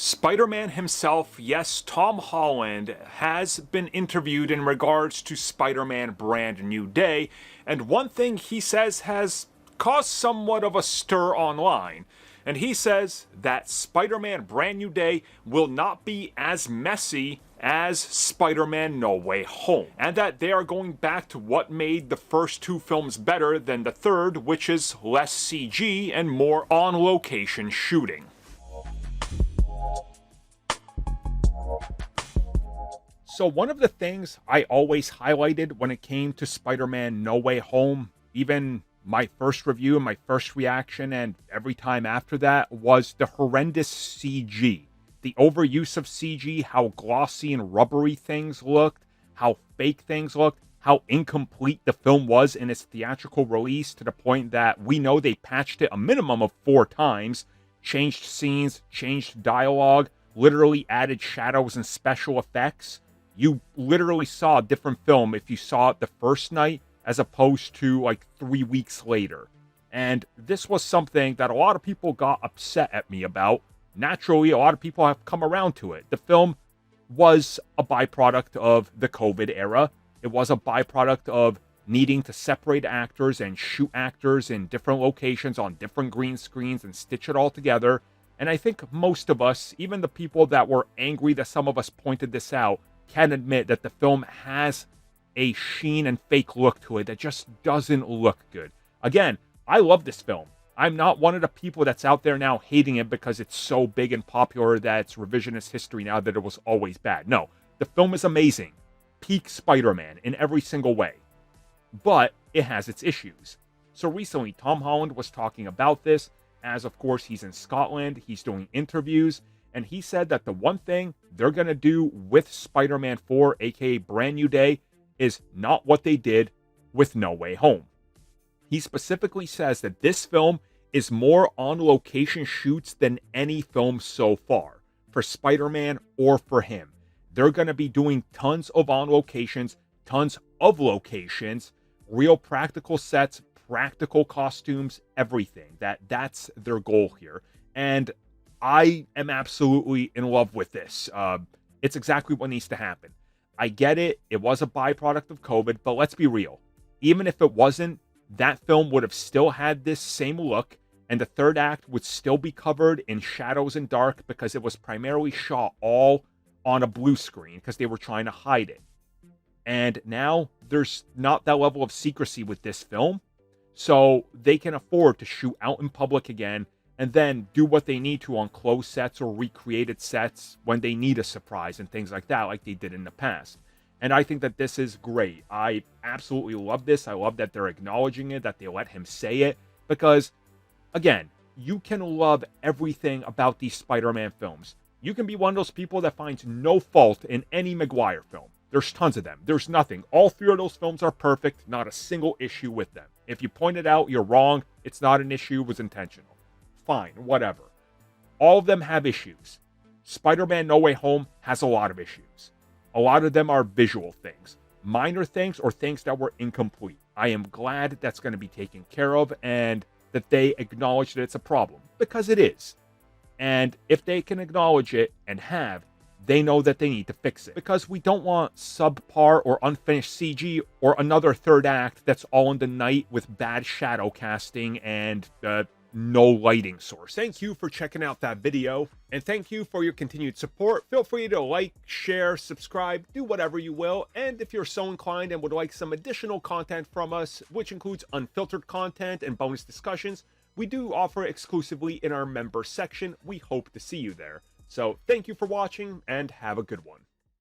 Spider-Man himself, yes, Tom Holland, has been interviewed in regards to Spider-Man Brand New Day, and one thing he says has caused somewhat of a stir online. And he says that Spider-Man Brand New Day will not be as messy as Spider-Man No Way Home, and that they are going back to what made the first two films better than the third, which is less CG and more on-location shooting. So one of the things I always highlighted when it came to Spider-Man No Way Home, even my first review and my first reaction and every time after that, was the horrendous CG. The overuse of CG, how glossy and rubbery things looked, how fake things looked, how incomplete the film was in its theatrical release, to the point that we know they patched it a minimum of 4 times, changed scenes, changed dialogue, literally added shadows and special effects. You literally saw a different film if you saw it the first night as opposed to like 3 weeks later. And this was something that a lot of people got upset at me about. Naturally, a lot of people have come around to it. The film was a byproduct of the COVID era. It was a byproduct of needing to separate actors and shoot actors in different locations on different green screens and stitch it all together. And I think most of us, even the people that were angry that some of us pointed this out, can admit that the film has a sheen and fake look to it that just doesn't look good. Again, I love this film. I'm not one of the people that's out there now hating it because it's so big and popular that it's revisionist history now that it was always bad. No, the film is amazing. Peak Spider-Man in every single way. But it has its issues. So recently, Tom Holland was talking about this, as of course he's in Scotland, he's doing interviews, and he said that the one thing they're going to do with Spider-Man 4, aka Brand New Day, is not what they did with No Way Home. He specifically says that this film is more on-location shoots than any film so far, for Spider-Man or for him. They're going to be doing tons of on-locations, tons of locations, real practical sets, practical costumes, everything. That's their goal here. And I am absolutely in love with this. It's exactly what needs to happen. I get it. It was a byproduct of COVID, but let's be real. Even if it wasn't, that film would have still had this same look, and the third act would still be covered in shadows and dark because it was primarily shot all on a blue screen because they were trying to hide it. And now there's not that level of secrecy with this film, so they can afford to shoot out in public again and then do what they need to on closed sets or recreated sets when they need a surprise and things like that, like they did in the past. And I think that this is great. I absolutely love this. I love that they're acknowledging it, that they let him say it, because, again, you can love everything about these Spider-Man films. You can be one of those people that finds no fault in any Maguire film. There's tons of them. There's nothing. All 3 of those films are perfect, not a single issue with them. If you point it out, you're wrong. It's not an issue, it was intentional. Fine, whatever. All of them have issues. Spider-Man No Way Home has a lot of issues. A lot of them are visual things, minor things, or things that were incomplete. I am glad that's going to be taken care of and that they acknowledge that it's a problem, because it is. And if they can acknowledge it and have, they know that they need to fix it, because we don't want subpar or unfinished CG or another third act that's all in the night with bad shadow casting and no lighting source. Thank you for checking out that video, and thank you for your continued support. Feel free to like, share, subscribe, do whatever you will, and if you're so inclined and would like some additional content from us, which includes unfiltered content and bonus discussions, we do offer exclusively in our member section. We hope to see you there. So thank you for watching, and have a good one.